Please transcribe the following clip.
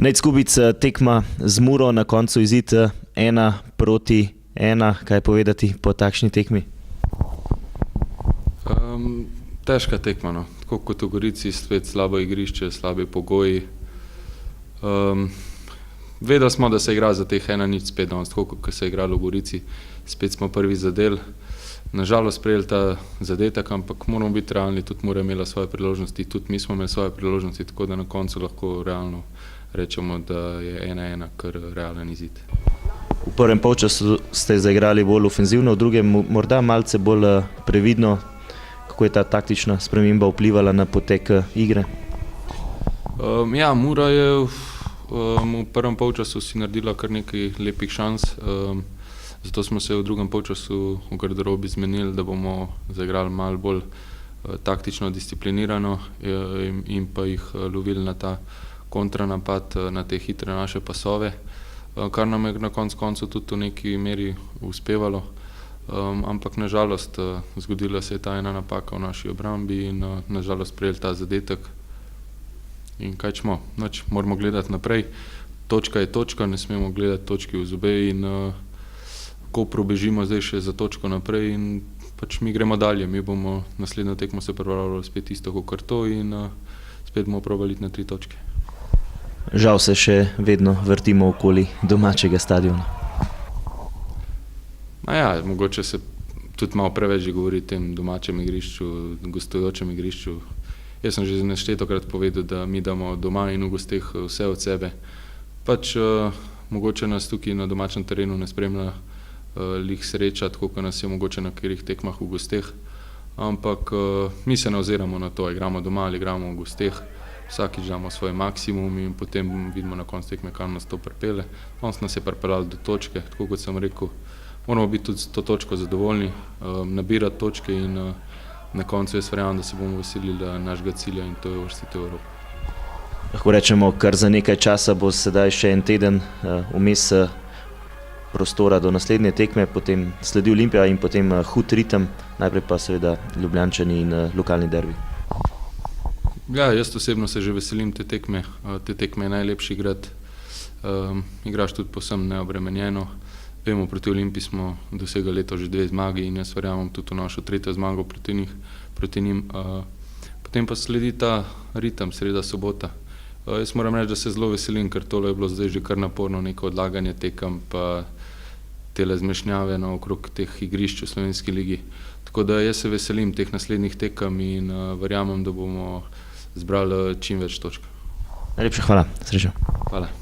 Nejc Skubic, tekma z Muro, na koncu izid 1-1. Kaj povedati po takšni tekmi? Težka tekma, no. Tako kot v Gorici, spet slabo igrišče, slabi pogoji. Vedeli smo, da se igra za teh 1-0 spet danes, tako kot se je igralo v Gorici. Spet smo prvi zadeli. Nažalost sprejeli ta zadetek, ampak moramo biti realni, tudi Mura imela svoje priložnosti, tudi mi smo imeli svoje priložnosti, tako da na koncu lahko realno rečemo, da je 1-1 kar realen izid. V prvem polčasu ste zaigrali bolj ofenzivno, v drugem morda malce bolj previdno. Kako je ta taktična sprememba vplivala na potek igre? Mura je v prvem polčasu si naredila kar nekaj lepih šans, zato smo se v drugem polčasu v garderobi zmenili, da bomo zaigrali malo bolj taktično disciplinirano in pa jih lovili na ta kontranapad, na te hitre naše pasove, kar nam je na koncu tudi v neki meri uspevalo. Ampak nažalost zgodila se je ta ena napaka v naši obrambi in nažalost sprejeli ta zadetek. In kaj čemo, moramo gledati naprej. Točka je točka, ne smemo gledati točki v zobe in ko probežimo zdaj še za točko naprej in mi gremo dalje. Mi bomo naslednjo tekmo se pripravljali spet isto kot to in spet bomo probali na 3 točke. Žal se še vedno vrtimo okoli domačega stadiona. Mogoče se tudi malo preveč govori o tem domačem igrišču, gostujočem igrišču. Jaz sem že neštetokrat povedal, da mi damo doma in v gosteh vse od sebe. Mogoče nas tukaj na domačem terenu ne spremlja lih sreča, tako kot nas je mogoče na katerih tekmah v gosteh. Ampak mi se ne oziramo na to, igramo doma ali igramo v gosteh. Vsakič damo svoj maksimum in potem vidimo na koncu tekme, kam nas to pripelje. Danes nas je pripeljalo do točke, tako kot sem rekel. Moramo biti tudi s to točko zadovoljni, nabirati točke in na koncu jaz verjamem, da se bomo veselili našega cilja in to je uvrstitev v Evropo. Lahko rečemo, kar za nekaj časa bo sedaj še en teden vmes prostora do naslednje tekme, potem sledi Olimpija in potem hud ritem, najprej pa seveda Ljubljančani in lokalni derbi. Jaz osebno se že veselim te tekme. Te tekme je najlepši igrati. Igraš tudi povsem neobremenjeno. Vemo, proti Olimpiji smo dosegli leto že 2 zmagi in jaz verjamem tudi v našo 3. zmago proti njim. Potem pa sledi ta ritem, sreda, sobota. Jaz moram reči, da se zelo veselim, ker tole je bilo zdaj že kar naporno neko odlaganje tekem pa tele zmešnjave okrog teh igrišč v Slovenski ligi. Tako da jaz se veselim teh naslednjih tekem in verjamem, da bomo zbrali čim več točk. Najlepša hvala, srečno. Hvala.